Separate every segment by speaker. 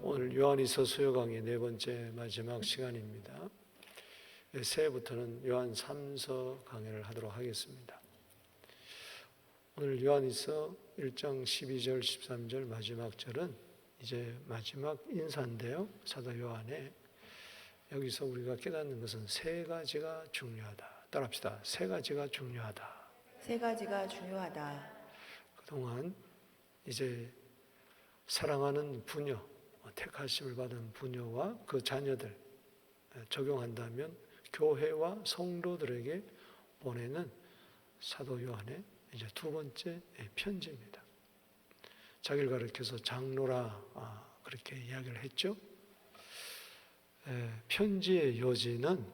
Speaker 1: 오늘 요한일서 수요 강의 네 번째 마지막 시간입니다. 새해부터는 요한 3서 강의를 하도록 하겠습니다. 오늘 요한일서 1장 12절 13절 마지막 절은 이제 마지막 인사인데요. 사도 요한의 여기서 우리가 깨닫는 것은 세 가지가 중요하다. 따라합시다. 세 가지가 중요하다.
Speaker 2: 세 가지가 중요하다.
Speaker 1: 그동안 이제 사랑하는 부녀, 택하심을 받은 부녀와 그 자녀들 적용한다면 교회와 성도들에게 보내는 사도 요한의 이제 두 번째 편지입니다. 자기를 가리켜서 장로라 그렇게 이야기를 했죠. 편지의 요지는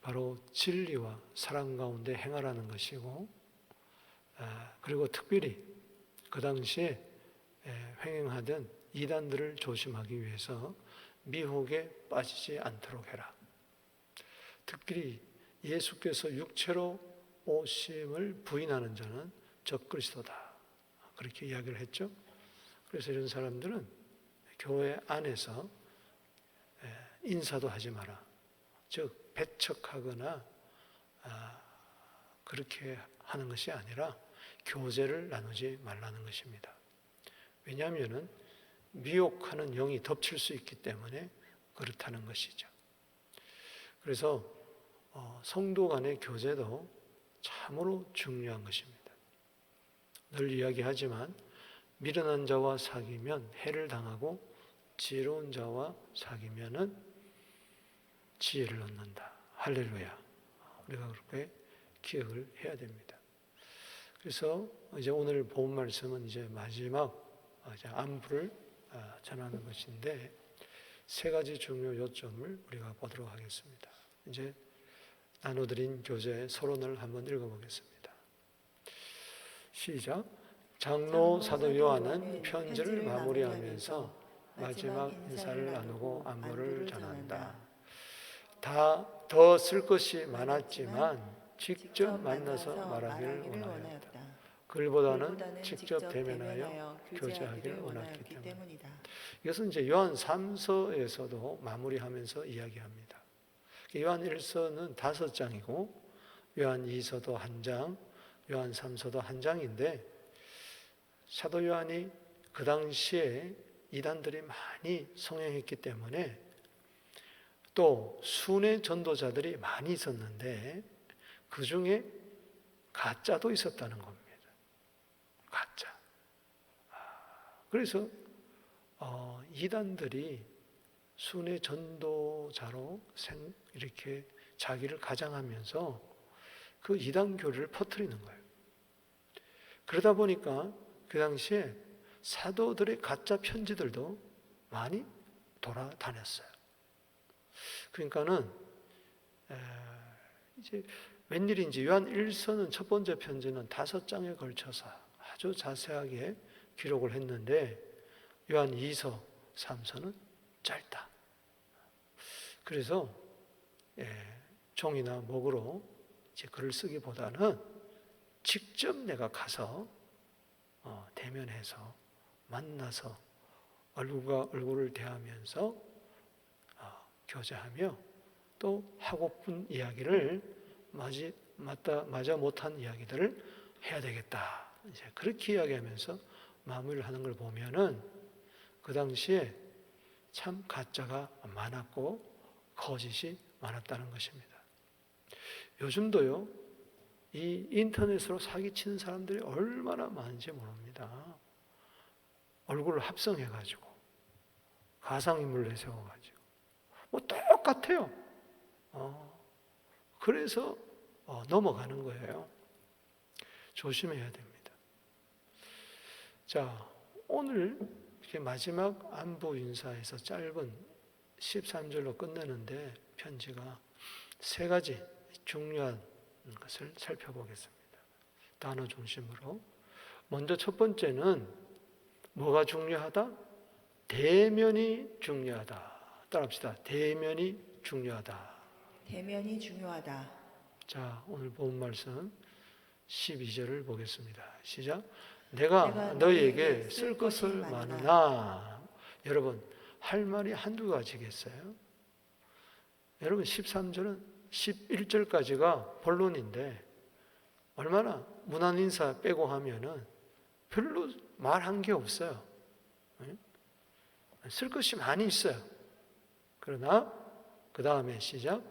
Speaker 1: 바로 진리와 사랑 가운데 행하라는 것이고, 그리고 특별히 그 당시에 횡행하던 이단들을 조심하기 위해서 미혹에 빠지지 않도록 해라. 특별히 예수께서 육체로 오심을 부인하는 자는 적그리스도다. 그렇게 이야기를 했죠. 그래서 이런 사람들은 교회 안에서 인사도 하지 마라. 즉 배척하거나 그렇게 하는 것이 아니라 교제를 나누지 말라는 것입니다. 왜냐하면 미혹하는 영이 덮칠 수 있기 때문에 그렇다는 것이죠. 그래서 성도 간의 교제도 참으로 중요한 것입니다. 늘 이야기하지만 미련한 자와 사귀면 해를 당하고 지혜로운 자와 사귀면은 지혜를 얻는다. 할렐루야. 우리가 그렇게 기억을 해야 됩니다. 그래서 이제 오늘 본 말씀은 이제 마지막 안부를 전하는 것인데 세 가지 중요 요점을 우리가 보도록 하겠습니다. 이제 나눠드린 교재 서론을 한번 읽어보겠습니다. 시작. 장로 사도 요한은 편지를 마무리하면서 마지막 인사를 나누고 안부를 전한다. 다 더 쓸 것이 많았지만 직접 만나서 말하기를 원하였다. 글보다는 직접 대면하여 교제하기를 원했기 때문이다. 이것은 이제 요한 3서에서도 마무리하면서 이야기합니다. 요한 1서는 5장이고 요한 2서도 1장, 요한 3서도 1장인데 사도 요한이 그 당시에 이단들이 많이 성행했기 때문에 또 순회 전도자들이 많이 있었는데 그 중에 가짜도 있었다는 겁니다. 가짜. 그래서 이단들이 순회 전도자로 이렇게 자기를 가장하면서 그 이단 교리를 퍼뜨리는 거예요. 그러다 보니까 그 당시에 사도들의 가짜 편지들도 많이 돌아다녔어요. 그러니까는 이제 웬일인지 요한 1서는 첫 번째 편지는 5장에 걸쳐서 아주 자세하게 기록을 했는데 요한 2서, 3서는 짧다. 그래서 종이나 목으로 이제 글을 쓰기보다는 직접 내가 가서 대면해서 만나서 얼굴과 얼굴을 대하면서 교제하며 또 하고픈 이야기를 마저 못한 이야기들을 해야 되겠다. 이제 그렇게 이야기하면서 마무리를 하는 걸 보면은 그 당시에 참 가짜가 많았고 거짓이 많았다는 것입니다. 요즘도요, 이 인터넷으로 사기치는 사람들이 얼마나 많은지 모릅니다. 얼굴을 합성해가지고 가상인물 내세워가지고 뭐 똑같아요. 그래서 넘어가는 거예요. 조심해야 됩니다. 자, 오늘 이렇게 마지막 안부 인사에서 짧은 13절로 끝내는데 편지가 세 가지 중요한 것을 살펴보겠습니다. 단어 중심으로. 먼저 첫 번째는 뭐가 중요하다? 대면이 중요하다. 따라합시다. 대면이 중요하다.
Speaker 2: 대면이 중요하다.
Speaker 1: 자, 오늘 본 말씀 12절을 보겠습니다. 시작. 내가 너희에게 쓸 것을 많으나. 여러분, 할 말이 한두 가지겠어요? 여러분 13절은 11절까지가 본론인데 얼마나 문안 인사 빼고 하면은 별로 말한 게 없어요. 쓸 것이 많이 있어요. 그러나 그 다음에 시작.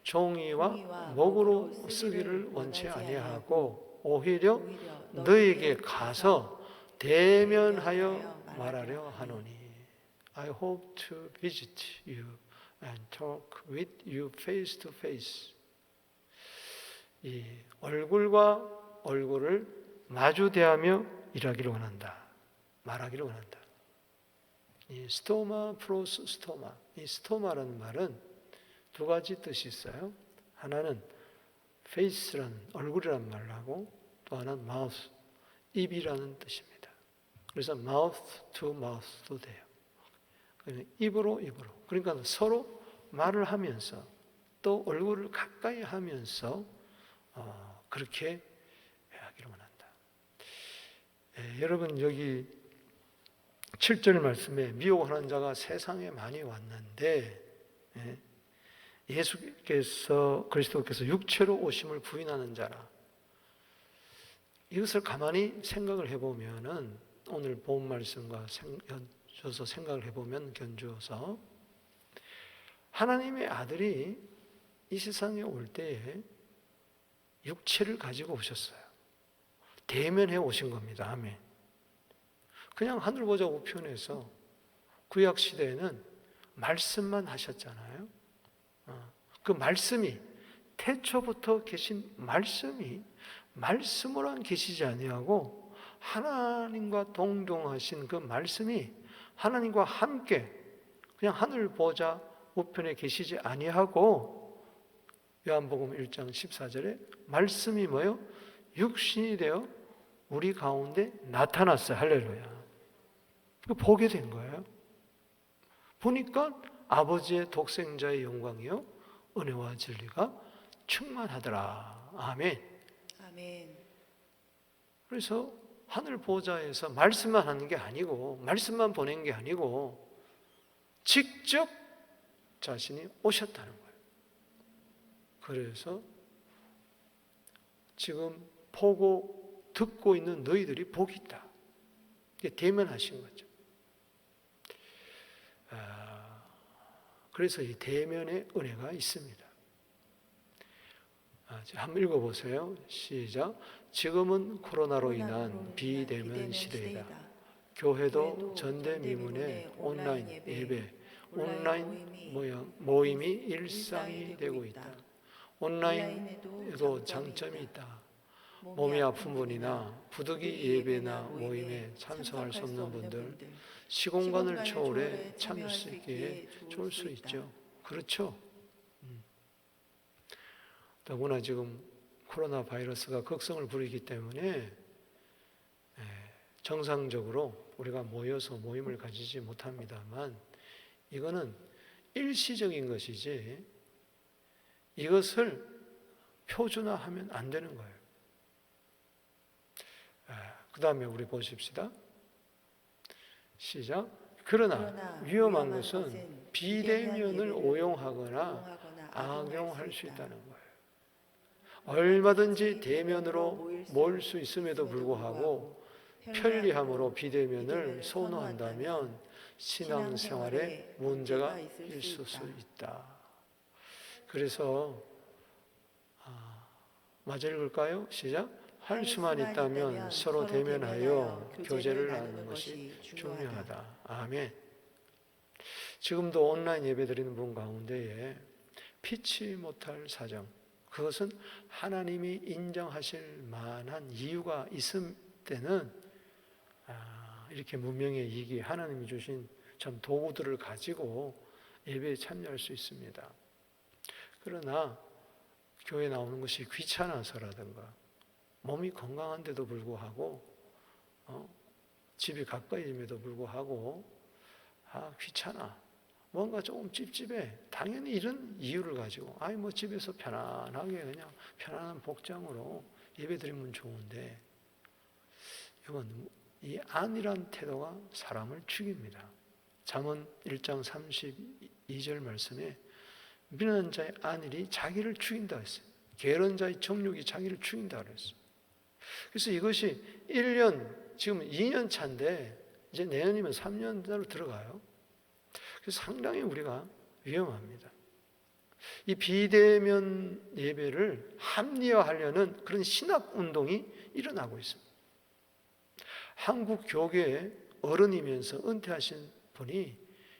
Speaker 1: 종이와 목으로 쓰기를 원치 아니하고 오히려 너에게 가서 대면하여 말하려 하노니. I hope to visit you and talk with you face to face. 이 얼굴과 얼굴을 마주대하며 일하기를 원한다. 말하기를 원한다. 이 스토마 플러스 스토마. 이 스토마라는 말은 두 가지 뜻이 있어요. 하나는 face라는 얼굴이라는 말을 하고 또 하나는 mouth, 입이라는 뜻입니다. 그래서 mouth to mouth도 돼요. 입으로 입으로. 그러니까 서로 말을 하면서 또 얼굴을 가까이 하면서 그렇게 하기를 원한다. 여러분 여기 7절 말씀에 미혹하는 자가 세상에 많이 왔는데 예수께서 그리스도께서 육체로 오심을 부인하는 자라. 이것을 가만히 생각을 해보면은 오늘 본 말씀과 견주어서 생각을 해보면 견주어서 하나님의 아들이 이 세상에 올 때에 육체를 가지고 오셨어요. 대면해 오신 겁니다. 아멘. 그냥 하늘 보자 우편에서 구약 시대에는 말씀만 하셨잖아요. 그 말씀이 태초부터 계신 말씀이 말씀으로만 계시지 아니하고 하나님과 동등하신 그 말씀이 하나님과 함께 그냥 하늘 보자 우편에 계시지 아니하고 요한복음 1장 14절에 말씀이 뭐요? 육신이 되어 우리 가운데 나타났어요. 할렐루야. 보게 된 거예요. 보니까 아버지의 독생자의 영광이요 은혜와 진리가 충만하더라. 아멘.
Speaker 2: 아멘.
Speaker 1: 그래서 하늘 보좌에서 말씀만 하는 게 아니고 말씀만 보낸 게 아니고 직접 자신이 오셨다는 거예요. 그래서 지금 보고 듣고 있는 너희들이 복이 있다. 이게 대면하신 거죠. 그래서 이 대면의 은혜가 있습니다. 한번 읽어보세요. 시작. 지금은 코로나로 인한 비대면 시대이다. 교회도 전대미문의 온라인 예배, 온라인 모임이 일상이 되고 있다. 온라인에도 장점이 있다. 몸이 아픈 분이나 부득이 예배나 모임에 참석할 수 없는 분들, 시공간을 초월해 참을 수 있기에 좋을 수 있죠. 그렇죠. 더구나 지금 코로나 바이러스가 극성을 부리기 때문에 정상적으로 우리가 모여서 모임을 가지지 못합니다만 이거는 일시적인 것이지 이것을 표준화하면 안 되는 거예요. 그 다음에 우리 보십시다. 시작. 그러나 위험한 것은 비대면을 오용하거나 악용할 수 있다는 거예요. 얼마든지 대면으로 모일 수 있음에도 불구하고 편리함으로 비대면을 선호한다면 신앙생활에 문제가 있을 수 있다. 그래서 마저 읽을까요? 시작. 할 수만 있다면 서로 대면하여 교제를 하는 것이 중요하다. 아멘. 지금도 온라인 예배 드리는 분 가운데에 피치 못할 사정, 그것은 하나님이 인정하실 만한 이유가 있을 때는 이렇게 문명의 이기 하나님이 주신 참 도구들을 가지고 예배에 참여할 수 있습니다. 그러나 교회 나오는 것이 귀찮아서라든가 몸이 건강한데도 불구하고 집이 가까이임에도 불구하고 귀찮아, 뭔가 조금 찝찝해, 당연히 이런 이유를 가지고 뭐 집에서 편안하게 그냥 편안한 복장으로 예배 드리면 좋은데 이건 이 안이란 태도가 사람을 죽입니다. 잠언 1장 32절 말씀에 미련한 자의 안일이 자기를 죽인다 했어요. 게으른 자의 정욕이 자기를 죽인다 그랬어요. 그래서 이것이 1년, 지금 2년 차인데 이제 내년이면 3년으로 들어가요. 그래서 상당히 우리가 위험합니다. 이 비대면 예배를 합리화하려는 그런 신학 운동이 일어나고 있습니다. 한국 교계의 어른이면서 은퇴하신 분이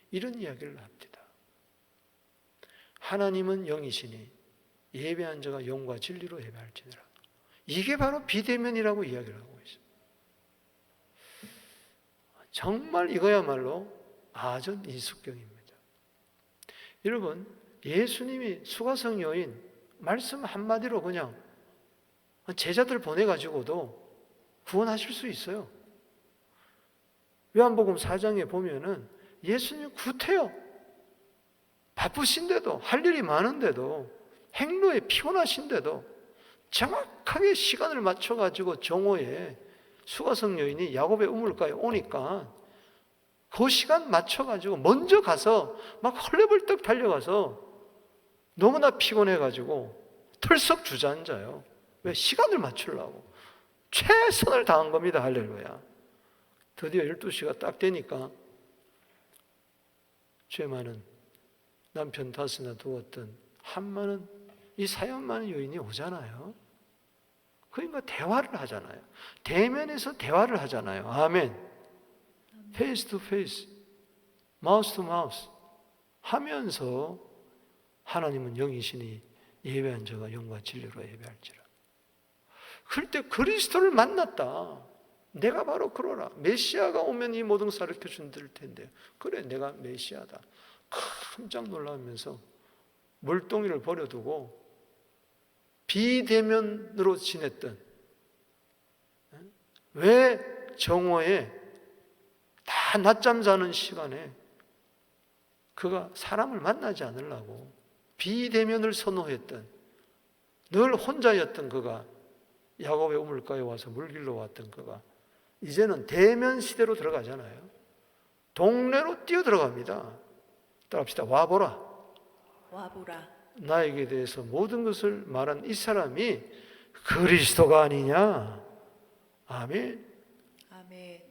Speaker 1: 이런 이야기를 합니다. 하나님은 영이시니 예배한 자가 영과 진리로 예배할지니라. 이게 바로 비대면이라고 이야기를 하고 있습니다. 정말 이거야말로 아전 이숙경입니다. 여러분, 예수님이 수가성 여인 말씀 한마디로 그냥 제자들 보내가지고도 구원하실 수 있어요. 요한복음 4장에 보면은 예수님 구태여 바쁘신데도, 할 일이 많은데도, 행로에 피곤하신데도 정확하게 시간을 맞춰가지고 정오에 수가성 여인이 야곱의 우물가에 오니까 그 시간 맞춰가지고 먼저 가서 막 헐레벌떡 달려가서 너무나 피곤해가지고 털썩 주저앉아요. 왜? 시간을 맞추려고 최선을 다한 겁니다. 할렐루야. 드디어 12시가 딱 되니까 죄 많은 남편 탓이나 두었던 한 많은 이 사연 많은 여인이 오잖아요. 그러니까 대화를 하잖아요. 대면에서 대화를 하잖아요. 아멘. 페이스 투 페이스, 마우스 투 마우스 하면서 하나님은 영이시니 예배한 자가 영과 진리로 예배할지라. 그럴 때 그리스도를 만났다. 내가 바로 그러라. 메시아가 오면 이 모든 것을 가르쳐 준들 텐데, 그래 내가 메시아다. 깜짝 놀라면서 물동이를 버려두고 비대면으로 지냈던, 왜 정오에 다 낮잠 자는 시간에 그가 사람을 만나지 않으려고 비대면을 선호했던, 늘 혼자였던 그가, 야곱의 우물가에 와서 물길로 왔던 그가 이제는 대면 시대로 들어가잖아요. 동네로 뛰어 들어갑니다. 따라합시다. 와보라.
Speaker 2: 와보라.
Speaker 1: 나에게 대해서 모든 것을 말한 이 사람이 그리스도가 아니냐. 아멘.
Speaker 2: 아멘.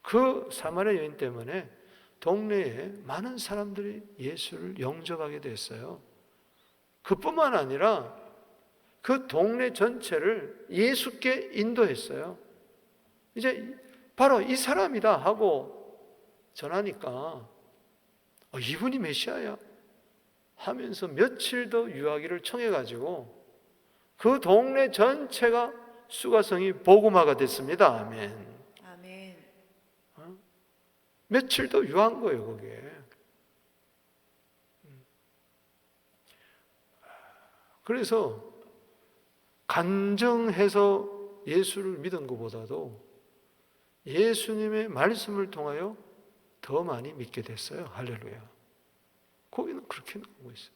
Speaker 1: 그 사마리아 여인 때문에 동네에 많은 사람들이 예수를 영접하게 됐어요. 그뿐만 아니라 그 동네 전체를 예수께 인도했어요. 이제 바로 이 사람이다 하고 전하니까 이분이 메시아야 하면서 며칠 더 유하기를 청해가지고 그 동네 전체가 수가성이 복음화가 됐습니다. 아멘.
Speaker 2: 아멘.
Speaker 1: 며칠 더 유한 거예요, 거기에. 그래서 간증해서 예수를 믿은 것보다도 예수님의 말씀을 통하여 더 많이 믿게 됐어요. 할렐루야. 거기는 그렇게 나오고 있어요.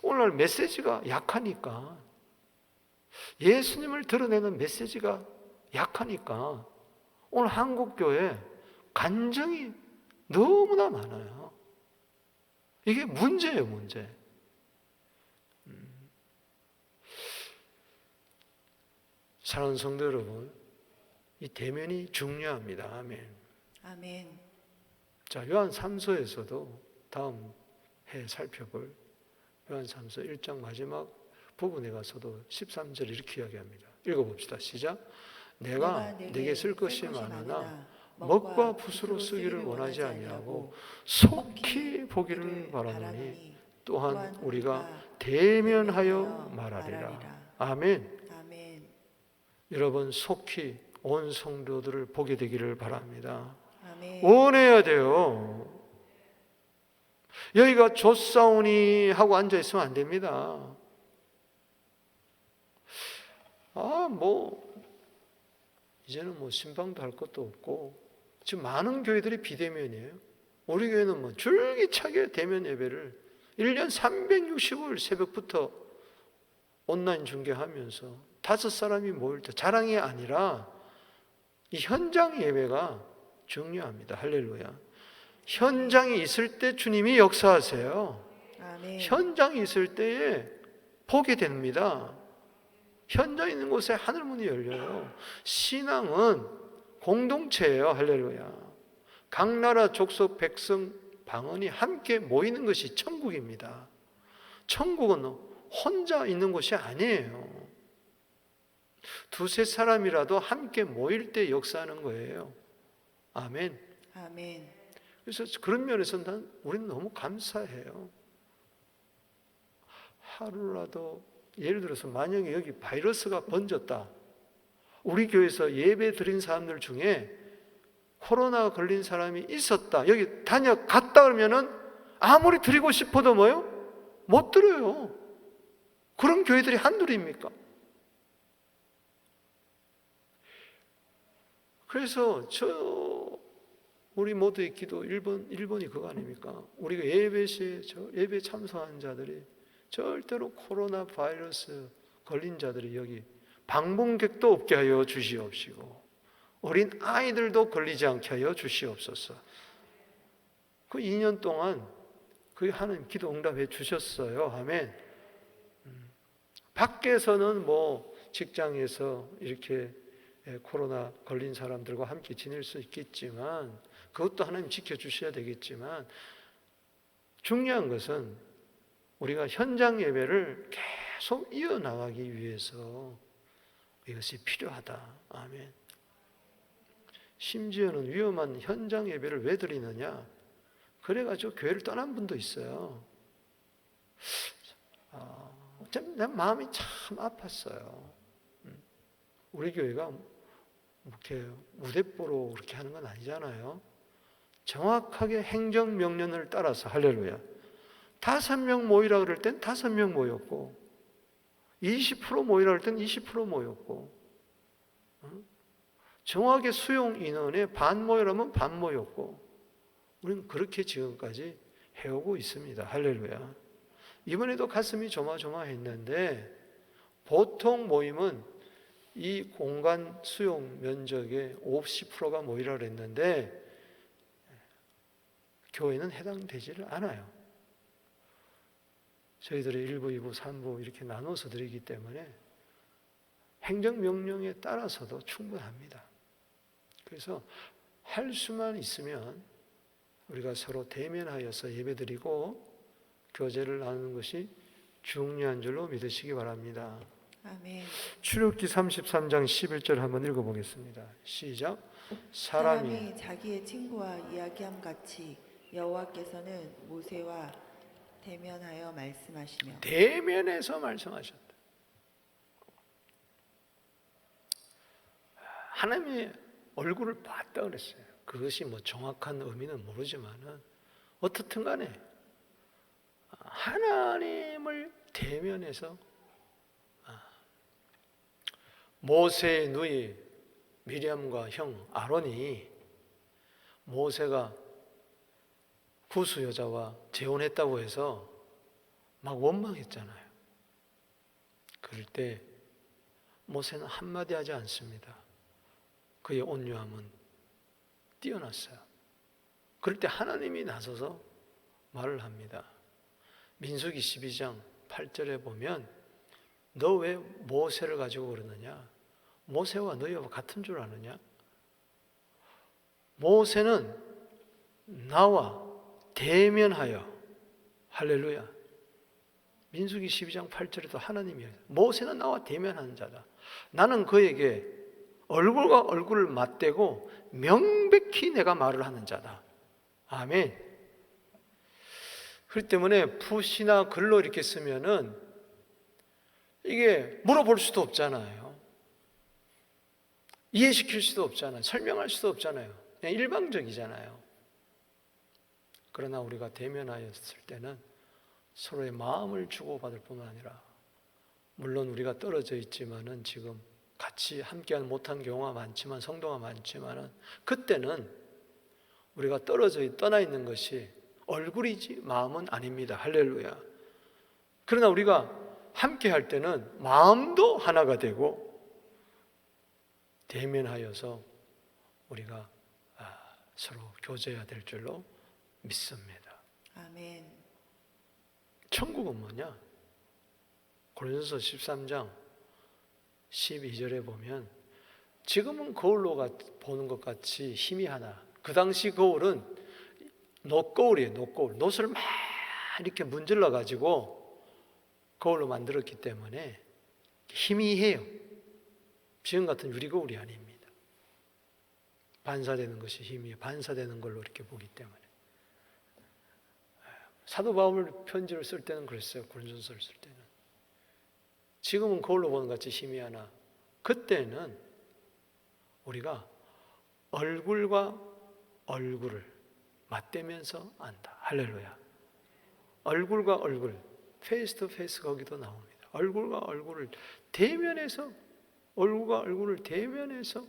Speaker 1: 오늘날 메시지가 약하니까, 예수님을 드러내는 메시지가 약하니까 오늘 한국교회 간증이 너무나 많아요. 이게 문제예요, 문제. 사랑하는 성도 여러분, 이 대면이 중요합니다. 아멘.
Speaker 2: 아멘.
Speaker 1: 자, 요한 3서에서도 다음 해 살펴볼 요한 3서 1장 마지막 부분에 가서도 13절 이렇게 이야기합니다. 읽어봅시다. 시작. 내가 내게 쓸 것이 많으나 먹과 붓으로 쓰기를 원하지 아니하고 속히 보기를 바라노니 또한 우리가 대면하여 말하리라. 아멘.
Speaker 2: 아멘.
Speaker 1: 여러분, 속히 온 성도들을 보게 되기를 바랍니다.
Speaker 2: 아멘.
Speaker 1: 원해야 돼요. 여기가 조사오니 하고 앉아있으면 안 됩니다. 이제는 신방도 할 것도 없고, 지금 많은 교회들이 비대면이에요. 우리 교회는 줄기차게 대면 예배를 1년 365일 새벽부터 온라인 중계하면서 5사람이 모일 때 자랑이 아니라 이 현장 예배가 중요합니다. 할렐루야. 현장에 있을 때 주님이 역사하세요.
Speaker 2: 아멘.
Speaker 1: 현장에 있을 때에 보게 됩니다. 현장에 있는 곳에 하늘문이 열려요. 신앙은 공동체예요. 할렐루야. 각 나라 족속 백성 방언이 함께 모이는 것이 천국입니다. 천국은 혼자 있는 곳이 아니에요. 두세 사람이라도 함께 모일 때 역사하는 거예요. 아멘.
Speaker 2: 아멘.
Speaker 1: 그래서 그런 면에서 우리는 너무 감사해요. 하루라도 예를 들어서 만약에 여기 바이러스가 번졌다. 우리 교회에서 예배 드린 사람들 중에 코로나 걸린 사람이 있었다. 여기 다녀갔다 그러면은 아무리 드리고 싶어도 뭐요? 못 드려요. 그런 교회들이 한둘입니까? 그래서 우리 모두의 기도 1번이 그거 아닙니까? 우리가 예배 참석한 자들이 절대로 코로나 바이러스 걸린 자들이 여기 방문객도 없게 하여 주시옵시고 어린 아이들도 걸리지 않게 하여 주시옵소서. 그 2년 동안 그 하나님 기도 응답해 주셨어요. 아멘. 밖에서는 뭐 직장에서 이렇게 코로나 걸린 사람들과 함께 지낼 수 있겠지만 그것도 하나님 지켜주셔야 되겠지만 중요한 것은 우리가 현장 예배를 계속 이어나가기 위해서 이것이 필요하다. 아멘. 심지어는 위험한 현장 예배를 왜 드리느냐? 그래가지고 교회를 떠난 분도 있어요. 내 마음이 참 아팠어요. 우리 교회가 이렇게 무대뽀로 그렇게 하는 건 아니잖아요. 정확하게 행정명령을 따라서 할렐루야. 5명 모이라 그럴 땐 5명 모였고 20% 모이라 그럴 땐 20% 모였고 정확하게 수용 인원의 반 모이라면 반 모였고 우리는 그렇게 지금까지 해오고 있습니다. 할렐루야. 이번에도 가슴이 조마조마했는데 보통 모임은 이 공간 수용 면적의 50%가 모이라 그랬는데 교회는 해당되지를 않아요. 저희들이 1부, 2부, 3부 이렇게 나눠서 드리기 때문에 행정명령에 따라서도 충분합니다. 그래서 할 수만 있으면 우리가 서로 대면하여서 예배드리고 교제를 나누는 것이 중요한 줄로 믿으시기 바랍니다.
Speaker 2: 아멘.
Speaker 1: 출애굽기 33장 11절 한번 읽어보겠습니다. 시작.
Speaker 2: 사람이 자기의 친구와 이야기함 같이 여호와께서는 모세와 대면하여 말씀하시며
Speaker 1: 대면에서 말씀하셨다. 하나님의 얼굴을 봤다 그랬어요. 그것이 뭐 정확한 의미는 모르지만은 어떻든 간에 하나님을 대면해서 모세의 누이 미리암과 형 아론이 모세가 구스 여자와 재혼했다고 해서 막 원망했잖아요. 그럴 때 모세는 한마디 하지 않습니다. 그의 온유함은 뛰어났어요. 그럴 때 하나님이 나서서 말을 합니다. 민수기 12장 8절에 보면 너 왜 모세를 가지고 그러느냐? 모세와 너희와 같은 줄 아느냐? 모세는 나와 대면하여 할렐루야. 민수기 12장 8절에도 하나님이 모세는 나와 대면하는 자다. 나는 그에게 얼굴과 얼굴을 맞대고 명백히 내가 말을 하는 자다. 아멘. 그렇기 때문에 푸시나 글로 이렇게 쓰면은 이게 물어볼 수도 없잖아요. 이해시킬 수도 없잖아요. 설명할 수도 없잖아요. 그냥 일방적이잖아요. 그러나 우리가 대면하였을 때는 서로의 마음을 주고받을 뿐만 아니라 물론 우리가 떨어져 있지만은 지금 같이 함께하는 못한 경우가 많지만 성도가 많지만은 그때는 우리가 떠나 있는 것이 얼굴이지 마음은 아닙니다. 할렐루야. 그러나 우리가 함께 할 때는 마음도 하나가 되고 대면하여서 우리가 서로 교제해야 될 줄로 믿습니다.
Speaker 2: 아멘.
Speaker 1: 천국은 뭐냐? 고린도서 13장 12절에 보면 지금은 거울로 보는 것 같이 희미하나 그 당시 거울은 놋거울이에요. 놋거울. 놋을 막 이렇게 문질러 가지고 거울로 만들었기 때문에 희미해요. 지금 같은 유리거울이 아닙니다. 반사되는 것이 희미해. 반사되는 걸로 이렇게 보기 때문에. 사도 바울 편지를 쓸 때는 그랬어요. 고린도서를 쓸 때는. 지금은 거울로 보는 것 같이 희미하나 그때는 우리가 얼굴과 얼굴을 맞대면서 안다. 할렐루야. 얼굴과 얼굴, 페이스 투 페이스 거기도 나옵니다. 얼굴과 얼굴을 대면해서 얼굴과 얼굴을 대면해서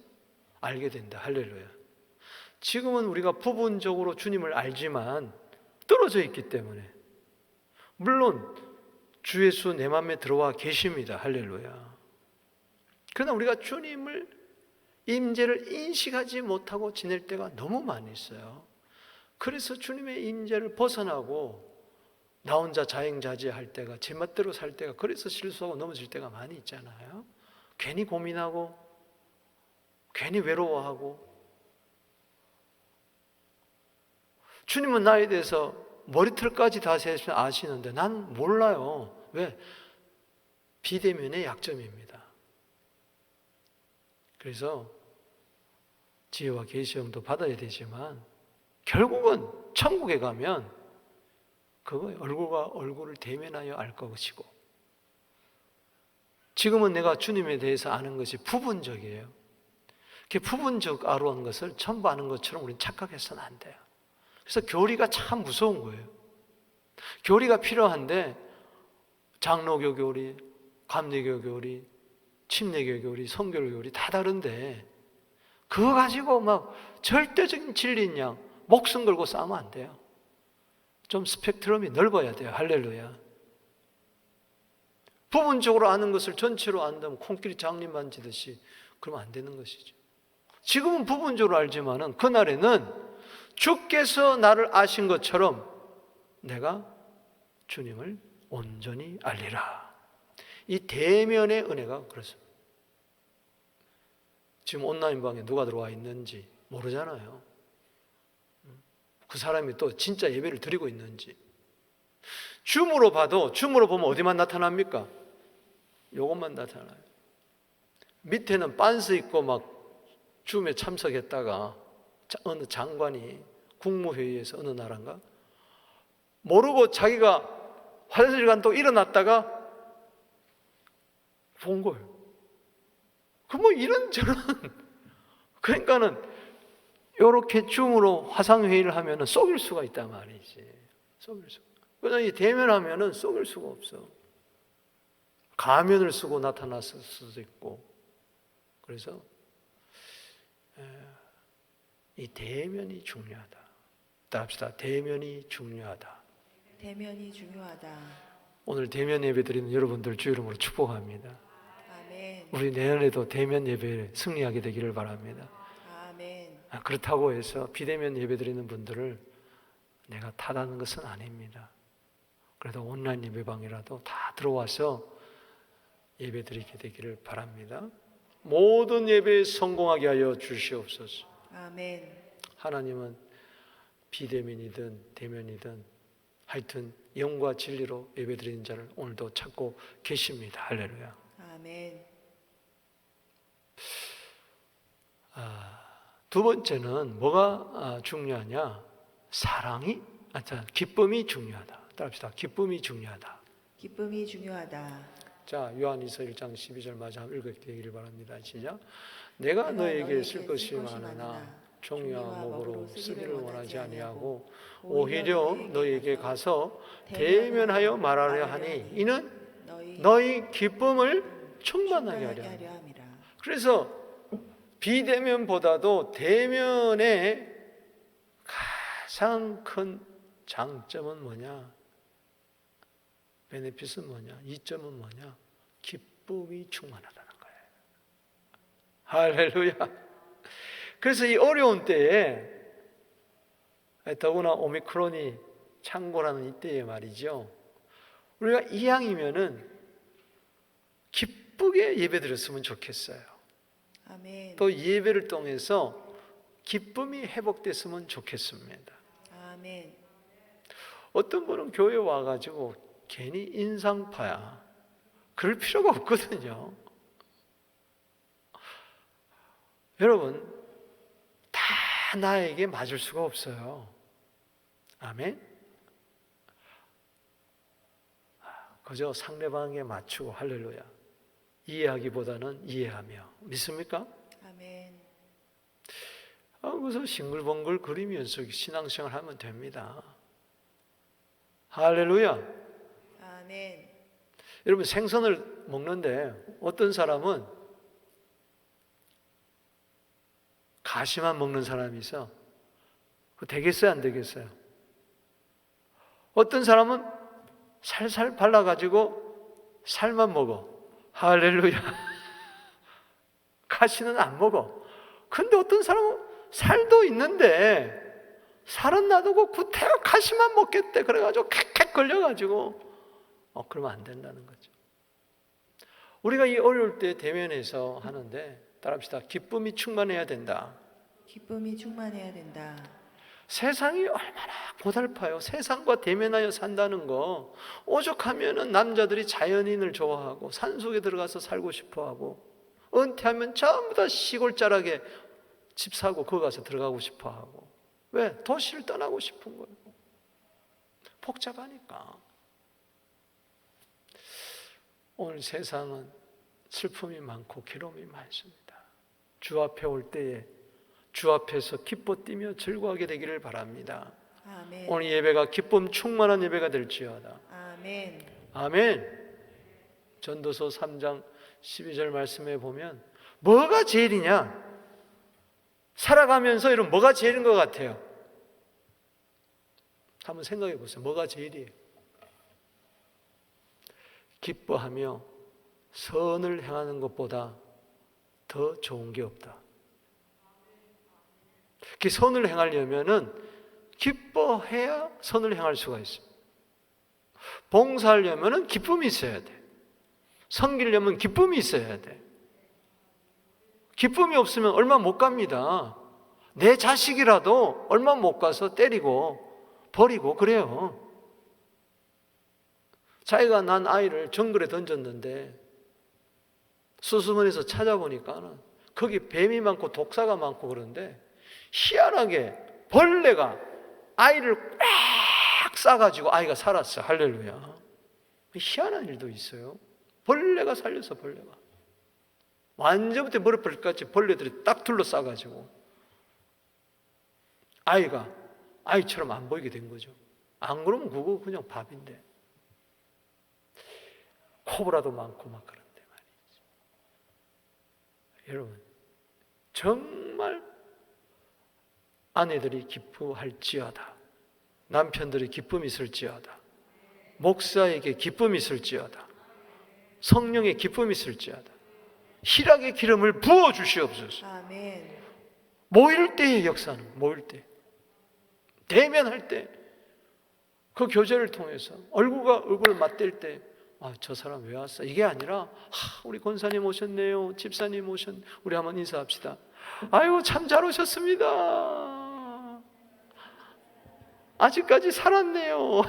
Speaker 1: 알게 된다. 할렐루야. 지금은 우리가 부분적으로 주님을 알지만 떨어져 있기 때문에 물론 주 예수 내 마음에 들어와 계십니다. 할렐루야. 그러나 우리가 주님을 임재를 인식하지 못하고 지낼 때가 너무 많이 있어요. 그래서 주님의 임재를 벗어나고 나 혼자 자행자재할 때가 제 멋대로 살 때가 그래서 실수하고 넘어질 때가 많이 있잖아요. 괜히 고민하고 괜히 외로워하고 주님은 나에 대해서 머리털까지 다 아시는데 난 몰라요. 왜? 비대면의 약점입니다. 그래서 지혜와 계시형도 받아야 되지만 결국은 천국에 가면 그거 얼굴과 얼굴을 대면하여 알 것이고 지금은 내가 주님에 대해서 아는 것이 부분적이에요. 그 부분적 아는 것을 전부 아는 것처럼 우리는 착각해서는 안 돼요. 그래서 교리가 참 무서운 거예요. 교리가 필요한데 장로교 교리, 감리교 교리, 침례교 교리, 성결 교리 다 다른데 그거 가지고 막 절대적인 진리인 양 목숨 걸고 싸우면 안 돼요. 좀 스펙트럼이 넓어야 돼요. 할렐루야. 부분적으로 아는 것을 전체로 안다면 콩끼리 장님 만지듯이 그러면 안 되는 것이죠. 지금은 부분적으로 알지만은 그날에는 주께서 나를 아신 것처럼 내가 주님을 온전히 알리라. 이 대면의 은혜가 그렇습니다. 지금 온라인 방에 누가 들어와 있는지 모르잖아요. 그 사람이 또 진짜 예배를 드리고 있는지. 줌으로 봐도 줌으로 보면 어디만 나타납니까? 요것만 나타나요. 밑에는 빤스 입고 막 줌에 참석했다가 어느 장관이 국무회의에서 어느 나라인가 모르고 자기가 화장실 간 또 일어났다가 본 거예요. 그 뭐 이런저런 그러니까는 이렇게 줌으로 화상회의를 하면은 속일 수가 있단 말이지. 속일 수가. 그러나 이 대면하면은 속일 수가 없어. 가면을 쓰고 나타났을 수도 있고. 그래서 이 대면이 중요하다. 따라합시다. 대면이 중요하다.
Speaker 2: 대면이 중요하다.
Speaker 1: 오늘 대면 예배 드리는 여러분들 주 이름으로 축복합니다.
Speaker 2: 아멘.
Speaker 1: 우리 내년에도 대면 예배에 승리하게 되기를 바랍니다.
Speaker 2: 아멘.
Speaker 1: 그렇다고 해서 비대면 예배 드리는 분들을 내가 탓하는 것은 아닙니다. 그래도 온라인 예배방이라도 다 들어와서 예배 드리게 되기를 바랍니다. 모든 예배에 성공하게 하여 주시옵소서.
Speaker 2: 아멘.
Speaker 1: 하나님은 비대면이든 대면이든 하여튼 영과 진리로 예배드리는 자를 오늘도 찾고 계십니다. 할렐루야.
Speaker 2: 아멘.
Speaker 1: 두 번째는 뭐가 중요하냐? 기쁨이 중요하다. 따라합시다. 기쁨이 중요하다.
Speaker 2: 기쁨이 중요하다.
Speaker 1: 자, 요한일서 1장 12절 마저 읽게 되기를 바랍니다. 시작. 내가 너에게 쓸 것이 많으나 종이와 목으로 쓰기를 원하지 아니하고 오히려 너에게 가서 대면하여 말하려 하니 이는 너희 기쁨을 충만하게 하려 함이라. 그래서 비대면보다도 대면의 가장 큰 장점은 뭐냐? 베네핏은 뭐냐? 이점은 뭐냐? 기쁨이 충만하다는 거예요. 할렐루야. 그래서 이 어려운 때에 더구나 오미크론이 창궐하는 이때에 말이죠. 우리가 이왕이면은 기쁘게 예배드렸으면 좋겠어요.
Speaker 2: 아멘.
Speaker 1: 또 예배를 통해서 기쁨이 회복됐으면 좋겠습니다.
Speaker 2: 아멘.
Speaker 1: 어떤 분은 교회 와가지고 괜히 인상파야. 그럴 필요가 없거든요. 여러분, 다 나에게 맞을 수가 없어요. 아멘? 그저 상대방에게 맞추고 할렐루야. 이해하기보다는 이해하며. 믿습니까?
Speaker 2: 아멘.
Speaker 1: 그래서 싱글벙글 그리면서 신앙생활 하면 됩니다. 할렐루야.
Speaker 2: 아멘.
Speaker 1: 여러분, 생선을 먹는데 어떤 사람은 가시만 먹는 사람이 있어. 그거 되겠어요, 안 되겠어요? 어떤 사람은 살살 발라가지고 살만 먹어. 할렐루야. 가시는 안 먹어. 근데 어떤 사람은 살도 있는데 살은 놔두고 구태여 가시만 먹겠대. 그래가지고 캑캑 걸려가지고 그러면 안 된다는 거죠. 우리가 이 어려울 때 대면해서 하는데 따라합시다. 기쁨이 충만해야 된다.
Speaker 2: 기쁨이 충만해야 된다.
Speaker 1: 세상이 얼마나 고달파요. 세상과 대면하여 산다는 거. 오죽하면은 남자들이 자연인을 좋아하고 산속에 들어가서 살고 싶어하고 은퇴하면 전부 다 시골 자락에 집 사고 거기 가서 들어가고 싶어하고. 왜? 도시를 떠나고 싶은 거예요. 복잡하니까. 오늘 세상은 슬픔이 많고 괴로움이 많습니다. 주 앞에 올 때에 주 앞에서 기뻐 뛰며 즐거워하게 되기를 바랍니다.
Speaker 2: 아멘.
Speaker 1: 오늘 예배가 기쁨 충만한 예배가 될지어다.
Speaker 2: 아멘.
Speaker 1: 아멘. 전도서 3장 12절 말씀에 보면 뭐가 제일이냐? 살아가면서 이런 뭐가 제일인 것 같아요? 한번 생각해 보세요. 뭐가 제일이에요? 기뻐하며 선을 행하는 것보다 더 좋은 게 없다. 그 선을 행하려면은 기뻐해야 선을 행할 수가 있습니다. 봉사하려면은 기쁨이 있어야 돼. 섬기려면 기쁨이 있어야 돼. 기쁨이 없으면 얼마 못 갑니다. 내 자식이라도 얼마 못 가서 때리고 버리고 그래요. 자기가 난 아이를 정글에 던졌는데 수수문에서 찾아보니까 거기 뱀이 많고 독사가 많고 그런데 희한하게 벌레가 아이를 꽉 싸가지고 아이가 살았어. 할렐루야. 희한한 일도 있어요. 벌레가 살려서 벌레가 완전부터 머리끝까지 벌레들이 딱 둘러싸가지고 아이가 아이처럼 안 보이게 된 거죠. 안 그러면 그거 그냥 밥인데 코브라도 많고 막 그런데 말이죠. 여러분 정말 아내들이 기뻐할지어다. 남편들이 기쁨이 있을지어다. 목사에게 기쁨이 있을지어다. 성령의 기쁨이 있을지어다. 희락의 기름을 부어 주시옵소서.
Speaker 2: 아멘.
Speaker 1: 모일 때의 역사는 모일 때 대면할 때 그 교제를 통해서 얼굴과 얼굴을 맞댈 때 저 사람 왜 왔어? 이게 아니라 우리 권사님 오셨네요. 집사님 우리 한번 인사합시다. 아이고 참 잘 오셨습니다. 아직까지 살았네요.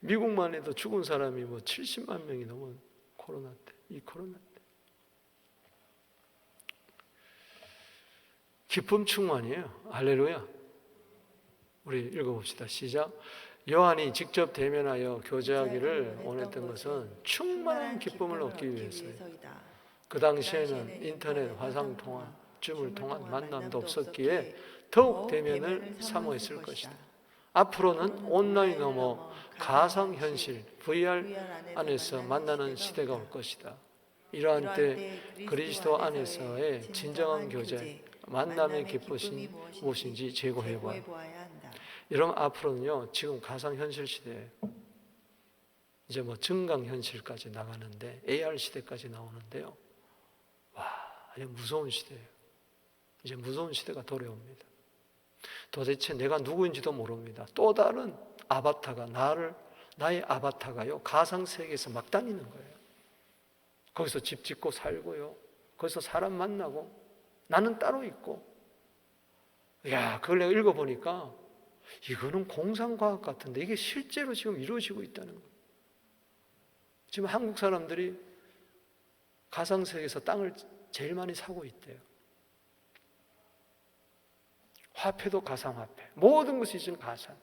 Speaker 1: 미국만 해도 죽은 사람이 70만 명이 넘은 코로나 때, 이 코로나 때. 기쁨 충만이에요. 할렐루야. 우리 읽어봅시다. 시작. 요한이 직접 대면하여 교제하기를 원했던 것은 충만한 기쁨을 얻기 위해서이다. 그 당시에는 인터넷, 화상통화, 줌을 통한 만남도 없었기에 더욱 대면을 사모했을 것이다. 앞으로는 온라인 넘어 가상현실, VR 안에서 만나는 시대가 올 것이다. 이러한 때 그리스도 안에서의 진정한 교제, 만남의 기쁨이 무엇인지 제고해 봐야 한다. 여러분 앞으로는요, 지금 가상현실 시대에 이제 증강현실까지 나가는데 AR 시대까지 나오는데요. 와, 이제 무서운 시대예요. 이제 무서운 시대가 도래옵니다. 도대체 내가 누구인지도 모릅니다. 또 다른 아바타가 나의 아바타가요, 가상세계에서 막 다니는 거예요. 거기서 집 짓고 살고요, 거기서 사람 만나고, 나는 따로 있고. 그걸 내가 읽어보니까 이거는 공상과학 같은데 이게 실제로 지금 이루어지고 있다는 거예요. 지금 한국 사람들이 가상세계에서 땅을 제일 많이 사고 있대요. 화폐도 가상화폐, 모든 것이 지금 가상.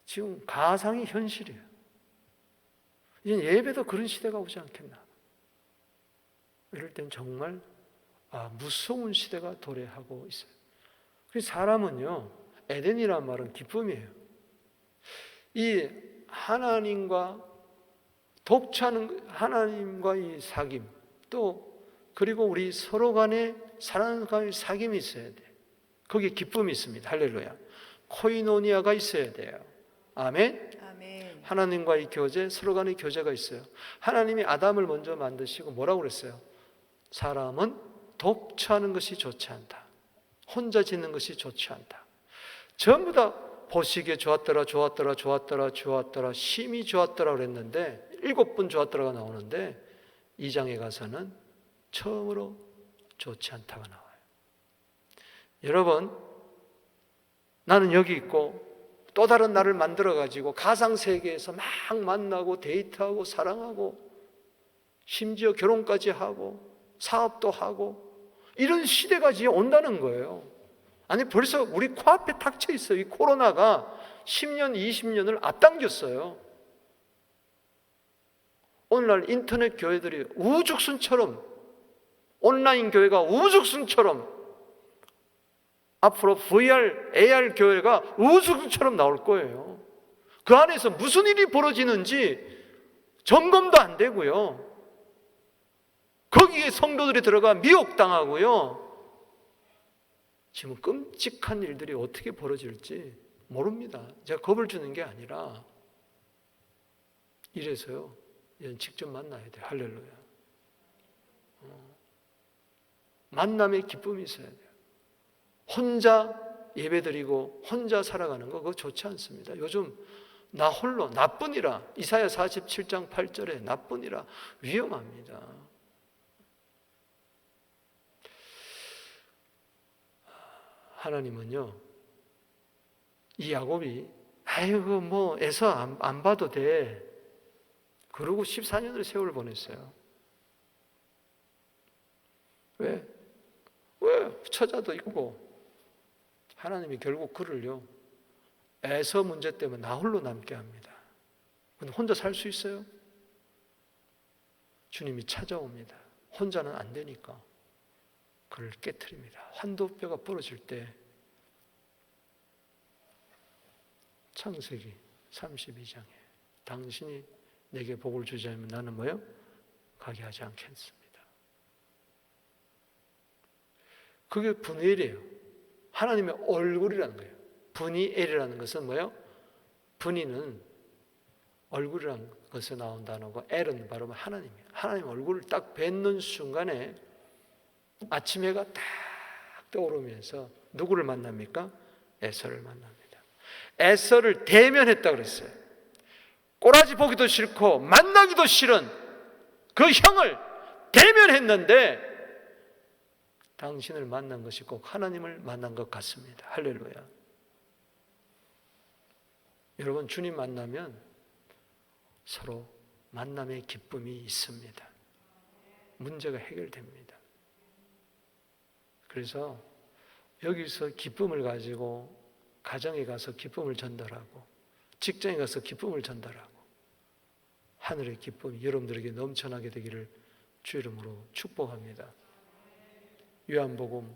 Speaker 1: 지금 가상이 현실이에요. 이제 예배도 그런 시대가 오지 않겠나. 이럴 땐 정말 무서운 시대가 도래하고 있어요. 그래서 사람은요, 에덴이란 말은 기쁨이에요. 이 하나님과 독차는 하나님과 이 사귐, 또 그리고 우리 서로 간에 사랑과의 사귐이 있어야 돼. 거기에 기쁨이 있습니다. 할렐루야. 코이노니아가 있어야 돼요. 아멘.
Speaker 2: 아멘.
Speaker 1: 하나님과의 교제, 서로 간의 교제가 있어요. 하나님이 아담을 먼저 만드시고 뭐라고 그랬어요? 사람은 독차하는 것이 좋지 않다. 혼자 짓는 것이 좋지 않다. 전부 다 보시기에 좋았더라, 좋았더라, 좋았더라, 좋았더라, 심히 좋았더라 그랬는데 7번 좋았더라가 나오는데 2장에 가서는 처음으로 좋지 않다가 나와요. 여러분, 나는 여기 있고 또 다른 나를 만들어가지고 가상세계에서 막 만나고 데이트하고 사랑하고 심지어 결혼까지 하고 사업도 하고 이런 시대가 이제 온다는 거예요. 아니 벌써 우리 코앞에 닥쳐 있어요. 이 코로나가 10년, 20년을 앞당겼어요. 오늘날 인터넷 교회들이 우죽순처럼, 온라인 교회가 우죽순처럼, 앞으로 VR, AR 교회가 우죽순처럼 나올 거예요. 그 안에서 무슨 일이 벌어지는지 점검도 안 되고요. 거기에 성도들이 들어가 미혹당하고요. 지금 끔찍한 일들이 어떻게 벌어질지 모릅니다. 제가 겁을 주는 게 아니라 이래서요, 이건 직접 만나야 돼요. 할렐루야. 만남의 기쁨이 있어야 돼요. 혼자 예배드리고 혼자 살아가는 거 그거 좋지 않습니다. 요즘 나 홀로 나뿐이라, 이사야 47장 8절에 나뿐이라 위험합니다. 하나님은요, 이 야곱이 아이고 뭐 애서 안 봐도 돼 그러고 14년을 세월을 보냈어요. 왜? 처자도 있고. 하나님이 결국 그를요, 애서 문제 때문에 나 홀로 남게 합니다. 근데 혼자 살 수 있어요? 주님이 찾아옵니다. 혼자는 안 되니까 그를 깨트립니다. 환도뼈가 부러질 때 창세기 32장에 당신이 내게 복을 주지 않으면 나는 뭐요? 가게 하지 않겠습니다. 그게 분이엘이에요. 하나님의 얼굴이라는 거예요. 분이엘이라는 것은 뭐예요? 분이는 얼굴이라는 것에 나온 단어고 엘은 바로 하나님이에요. 하나님 얼굴을 딱 뵙는 순간에 아침 해가 딱 떠오르면서 누구를 만납니까? 에서를 만납니다. 에서를 대면했다 그랬어요. 꼬라지 보기도 싫고 만나기도 싫은 그 형을 대면했는데 당신을 만난 것이 꼭 하나님을 만난 것 같습니다. 할렐루야. 여러분, 주님 만나면 서로 만남의 기쁨이 있습니다. 문제가 해결됩니다. 그래서 여기서 기쁨을 가지고 가정에 가서 기쁨을 전달하고 직장에 가서 기쁨을 전달하고 하늘의 기쁨이 여러분들에게 넘쳐나게 되기를 주 이름으로 축복합니다. 요한복음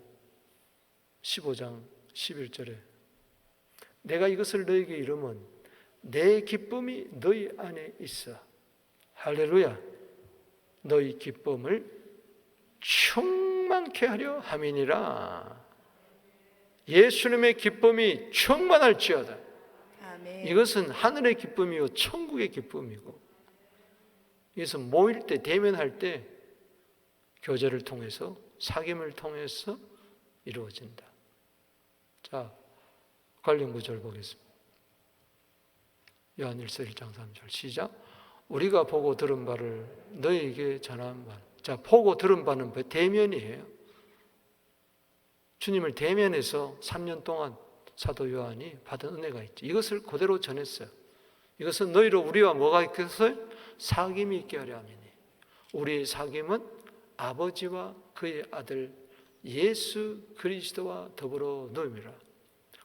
Speaker 1: 15장 11절에 내가 이것을 너에게 이르면 내 기쁨이 너희 안에 있어. 할렐루야. 너희 기쁨을 충만케 하려 함이니라. 예수님의 기쁨이 충만할지어다.
Speaker 2: 아멘.
Speaker 1: 이것은 하늘의 기쁨이요 천국의 기쁨이고, 그래서 모일 때 대면할 때 교제를 통해서, 사귐을 통해서 이루어진다. 자, 관련 구절 보겠습니다. 요한일서 1장 3절 시작. 우리가 보고 들은 바를 너희에게 전한 바. 자, 보고 들은 바는 대면이에요. 주님을 대면해서 3년 동안 사도 요한이 받은 은혜가 있죠. 이것을 그대로 전했어요. 이것은 너희로 우리와 뭐가 있겠어요? 사귐이 있게 하려 함이니. 우리의 사귐은 아버지와 그의 아들 예수 그리스도와 더불어 누움이라.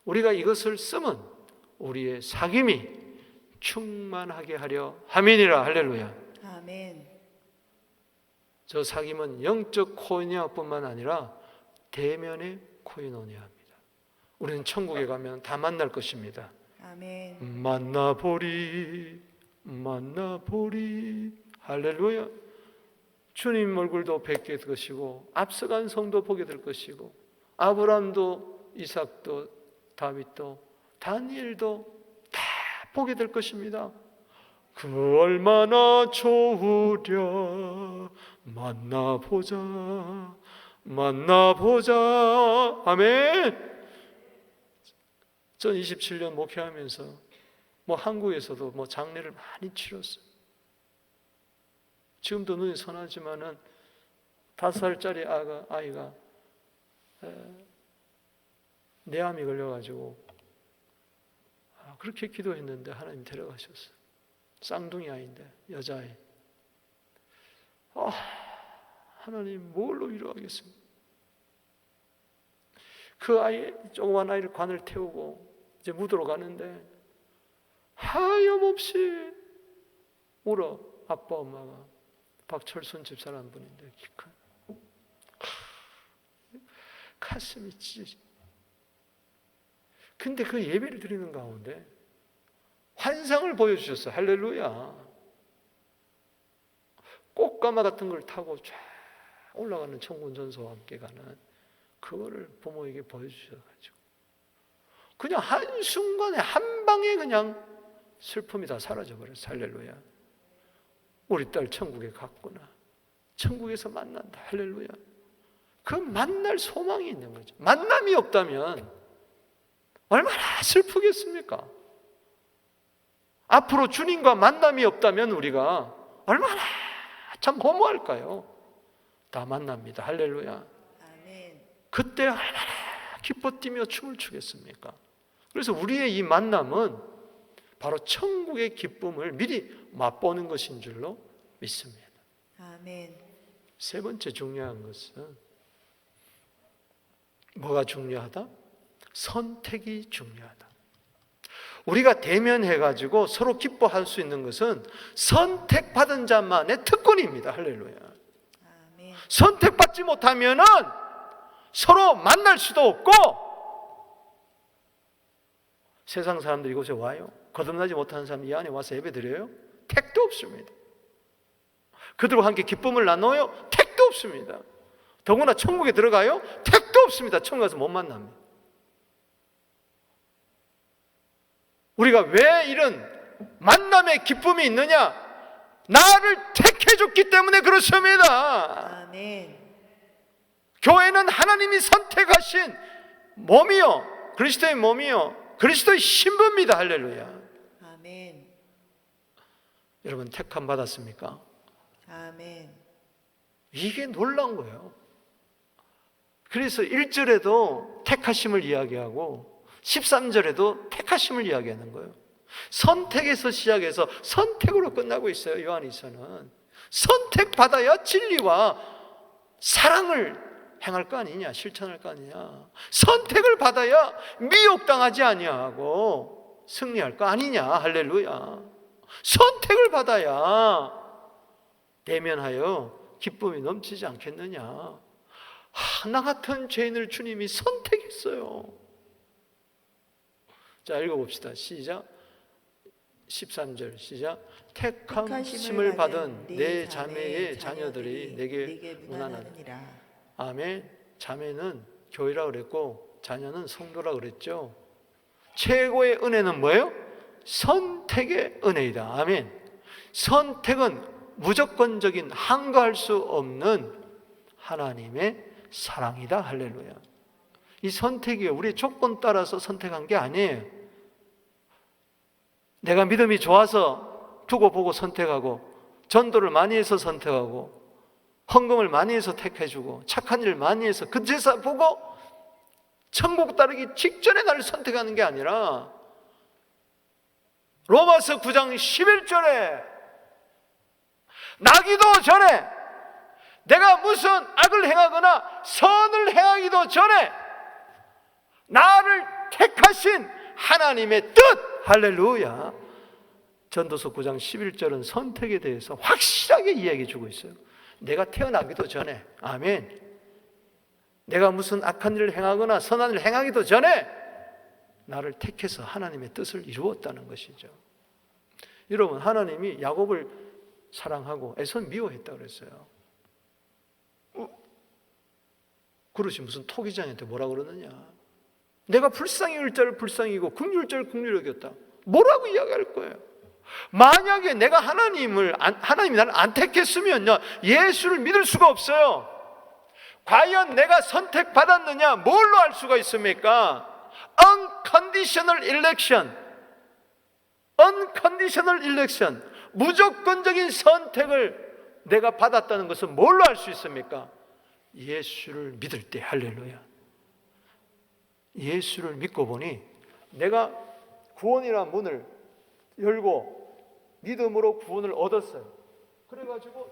Speaker 1: 우리가 이것을 쓰면 우리의 사귐이 충만하게 하려 함이니라. 할렐루야.
Speaker 2: 아멘.
Speaker 1: 저 사귐은 영적 코이노니아뿐만 아니라 대면의 코이노니아입니다. 우리는 천국에 가면 다 만날 것입니다.
Speaker 2: 아멘.
Speaker 1: 만나보리 할렐루야. 주님 얼굴도 뵙게 될 것이고 앞서간 성도 보게 될 것이고 아브라함도 이삭도 다윗도 다니엘도 다 보게 될 것입니다. 그 얼마나 좋으랴. 만나보자. 아멘. 전 27년 목회하면서 한국에서도 장례를 많이 치렀어요. 지금도 눈이 선하지만은 5살짜리 아이가 뇌암이 걸려가지고 그렇게 기도했는데 하나님 데려가셨어요. 쌍둥이 아이인데 여자아이. 하나님 뭘로 위로하겠습니까? 그 아이, 조그만 아이를 관을 태우고 이제 묻으러 가는데 하염없이 울어. 아빠 엄마가 박철순 집사라는 분인데 기큰 가슴이 찢어지. 근데 그 예배를 드리는 가운데 환상을 보여주셨어요. 할렐루야. 꽃가마 같은 걸 타고 쫙 올라가는 천군전소와 함께 가는 그거를 부모에게 보여주셔가지고 그냥 한순간에 한 방에 그냥 슬픔이 다 사라져버렸어요. 할렐루야. 우리 딸 천국에 갔구나. 천국에서 만난다. 할렐루야. 그 만날 소망이 있는 거죠. 만남이 없다면 얼마나 슬프겠습니까? 앞으로 주님과 만남이 없다면 우리가 얼마나 참 허무할까요? 다 만납니다. 할렐루야.
Speaker 2: 아멘.
Speaker 1: 그때 얼마나 기뻐 뛰며 춤을 추겠습니까? 그래서 우리의 이 만남은 바로 천국의 기쁨을 미리 맛보는 것인 줄로 믿습니다.
Speaker 2: 아멘.
Speaker 1: 세 번째 중요한 것은 뭐가 중요하다? 선택이 중요하다. 우리가 대면해가지고 서로 기뻐할 수 있는 것은 선택받은 자만의 특권입니다. 할렐루야.
Speaker 2: 아멘.
Speaker 1: 선택받지 못하면은 서로 만날 수도 없고 세상 사람들이 이곳에 와요. 거듭나지 못하는 사람 이 안에 와서 예배 드려요? 택도 없습니다. 그들과 함께 기쁨을 나눠요? 택도 없습니다. 더구나 천국에 들어가요? 택도 없습니다. 천국 가서 못 만납니다. 우리가 왜 이런 만남의 기쁨이 있느냐? 나를 택해줬기 때문에 그렇습니다.
Speaker 2: 아멘.
Speaker 1: 교회는 하나님이 선택하신 몸이요, 그리스도의 몸이요, 그리스도의 신부입니다. 할렐루야.
Speaker 2: 아멘.
Speaker 1: 여러분 택함 받았습니까?
Speaker 2: 아멘.
Speaker 1: 이게 놀라운 거예요. 그래서 1절에도 택하심을 이야기하고 13절에도 택하심을 이야기하는 거예요. 선택에서 시작해서 선택으로 끝나고 있어요. 요한일서는 선택받아야 진리와 사랑을 행할 거 아니냐, 실천할 거 아니냐. 선택을 받아야 미혹당하지 아니하고 승리할 거 아니냐. 할렐루야. 선택을 받아야 대면하여 기쁨이 넘치지 않겠느냐. 나 같은 죄인을 주님이 선택했어요. 자, 읽어봅시다. 시작. 13절 시작. 택함심을 받은 내 자매의 자녀들이 내게 무난하느니라. 아멘. 자매는 교회라 그랬고 자녀는 성도라 그랬죠. 최고의 은혜는 뭐예요? 선택의 은혜이다. 아멘. 선택은 무조건적인 한가할 수 없는 하나님의 사랑이다. 할렐루야. 이 선택이요, 우리 조건 따라서 선택한 게 아니에요. 내가 믿음이 좋아서 두고 보고 선택하고, 전도를 많이 해서 선택하고, 헌금을 많이 해서 택해주고, 착한 일 많이 해서 그 제사 보고 천국 따르기 직전에 나를 선택하는 게 아니라, 로마서 9장 11절에 나기도 전에, 내가 무슨 악을 행하거나 선을 행하기도 전에 나를 택하신 하나님의 뜻, 할렐루야. 전도서 9장 11절은 선택에 대해서 확실하게 이야기해 주고 있어요. 내가 태어나기도 전에, 아멘, 내가 무슨 악한 일을 행하거나 선한 일을 행하기도 전에 나를 택해서 하나님의 뜻을 이루었다는 것이죠. 여러분, 하나님이 야곱을 사랑하고 에서 미워했다고 그랬어요. 그릇이 무슨 토기장한테 뭐라 그러느냐, 내가 불쌍히 여길 자를 불쌍히 여기고 긍휼 자를 긍휼히 여겼다, 뭐라고 이야기할 거예요? 만약에 내가 하나님이 나를 안 택했으면요, 예수를 믿을 수가 없어요. 과연 내가 선택받았느냐, 뭘로 알 수가 있습니까? Unconditional election, unconditional election, 무조건적인 선택을 내가 받았다는 것은 뭘로 알 수 있습니까? 예수를 믿을 때. 할렐루야. 예수를 믿고 보니 내가 구원이라는 문을 열고 믿음으로 구원을 얻었어요. 그래가지고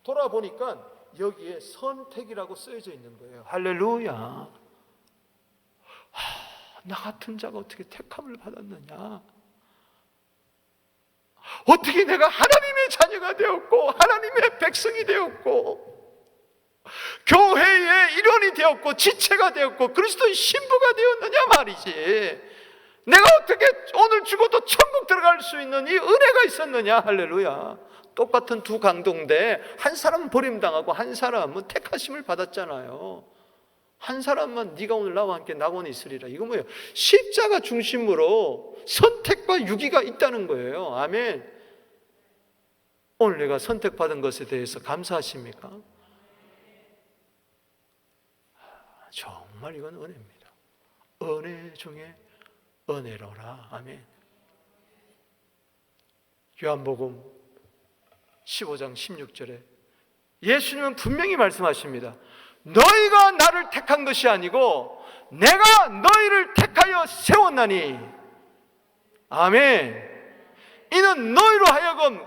Speaker 1: 돌아보니까 여기에 선택이라고 쓰여져 있는 거예요. 할렐루야. 나 같은 자가 어떻게 택함을 받았느냐, 어떻게 내가 하나님의 자녀가 되었고 하나님의 백성이 되었고 교회의 일원이 되었고 지체가 되었고 그리스도의 신부가 되었느냐 말이지. 내가 어떻게 오늘 죽어도 천국 들어갈 수 있는 이 은혜가 있었느냐. 할렐루야. 똑같은 두 강도인데 한 사람은 버림당하고 한 사람은 택하심을 받았잖아요. 한 사람만 네가 오늘 나와 함께 낙원에 있으리라. 이거 뭐예요? 십자가 중심으로 선택과 유기가 있다는 거예요. 아멘. 오늘 내가 선택받은 것에 대해서 감사하십니까? 정말 이건 은혜입니다. 은혜 중에 은혜로라. 아멘. 요한복음 15장 16절에 예수님은 분명히 말씀하십니다. 너희가 나를 택한 것이 아니고 내가 너희를 택하여 세웠나니. 아멘. 이는 너희로 하여금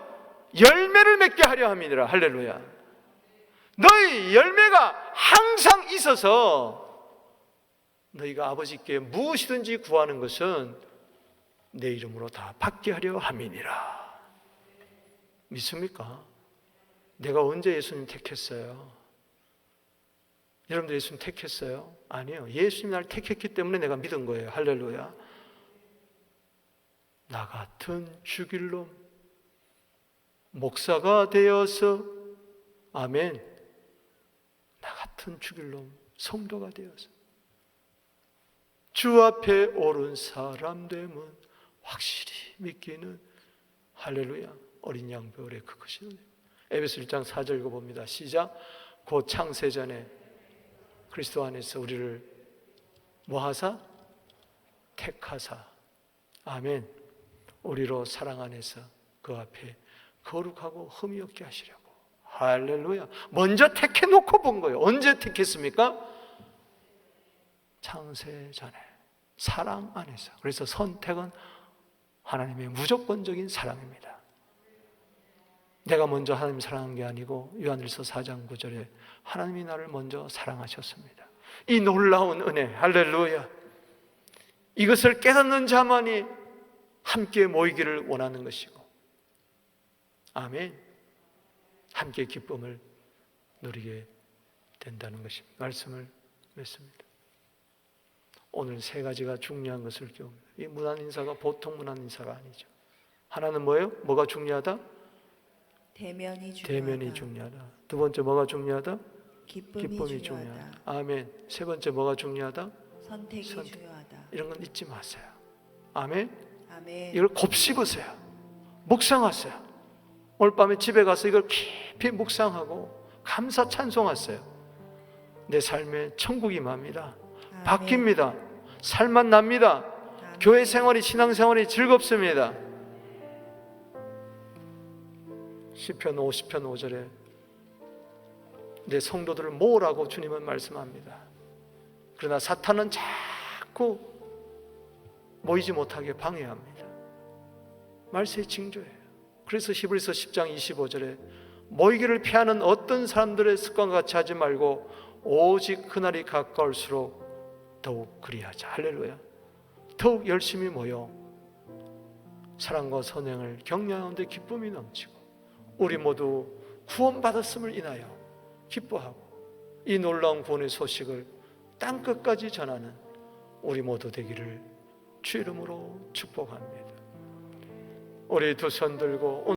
Speaker 1: 열매를 맺게 하려 함이니라. 할렐루야. 너희 열매가 항상 있어서 너희가 아버지께 무엇이든지 구하는 것은 내 이름으로 다 받게 하려 함이니라. 믿습니까? 내가 언제 예수님 택했어요? 여러분들 예수님 택했어요? 아니요. 예수님 나를 택했기 때문에 내가 믿은 거예요. 할렐루야. 나 같은 죽일 놈 목사가 되어서, 아멘, 나 같은 죽일 놈 성도가 되어서 주 앞에 오른 사람 되면 확실히 믿기는, 할렐루야, 어린 양배울의 그것이네. 에베소 1장 4절 읽어봅니다. 시작. 곧 창세전에 그리스도 안에서 우리를 뭐하사? 택하사, 아멘, 우리로 사랑 안에서 그 앞에 거룩하고 흠이 없게 하시려고. 할렐루야. 먼저 택해놓고 본 거예요. 언제 택했습니까? 창세전에 사랑 안에서. 그래서 선택은 하나님의 무조건적인 사랑입니다. 내가 먼저 하나님 사랑한 게 아니고 요한일서 4장 9절에 하나님이 나를 먼저 사랑하셨습니다. 이 놀라운 은혜, 할렐루야. 이것을 깨닫는 자만이 함께 모이기를 원하는 것이고, 아멘, 함께 기쁨을 누리게 된다는 것입니다. 말씀을 맺습니다. 오늘 세 가지가 중요한 것을 배웁니다. 이 문안인사가 보통 문안인사가 아니죠. 하나는 뭐예요? 뭐가 중요하다?
Speaker 2: 대면이 중요하다.
Speaker 1: 대면이 중요하다. 두 번째 뭐가 중요하다?
Speaker 2: 기쁨이 중요하다.
Speaker 1: 아멘. 세 번째 뭐가 중요하다?
Speaker 2: 선택이 중요하다.
Speaker 1: 이런 건 잊지 마세요. 아멘.
Speaker 2: 아멘.
Speaker 1: 이걸 곱씹으세요. 묵상하세요. 오늘 밤에 집에 가서 이걸 깊이 묵상하고 감사 찬송하세요. 내 삶에 천국이 임합니다.
Speaker 2: 아멘.
Speaker 1: 바뀝니다. 살만 납니다.
Speaker 2: 아멘.
Speaker 1: 교회 생활이, 신앙생활이 즐겁습니다. 시편 50편 5절에 내 성도들을 모으라고 주님은 말씀합니다. 그러나 사탄은 자꾸 모이지 못하게 방해합니다. 말세의 징조예요. 그래서 히브리서 10장 25절에 모이기를 피하는 어떤 사람들의 습관과 같이 하지 말고 오직 그날이 가까울수록 더욱 그리하자. 할렐루야. 더욱 열심히 모여 사랑과 선행을 격려하는데 기쁨이 넘치고 우리 모두 구원받았음을 인하여 기뻐하고 이 놀라운 구원의 소식을 땅끝까지 전하는 우리 모두 되기를 주 이름으로 축복합니다. 우리 두 손 들고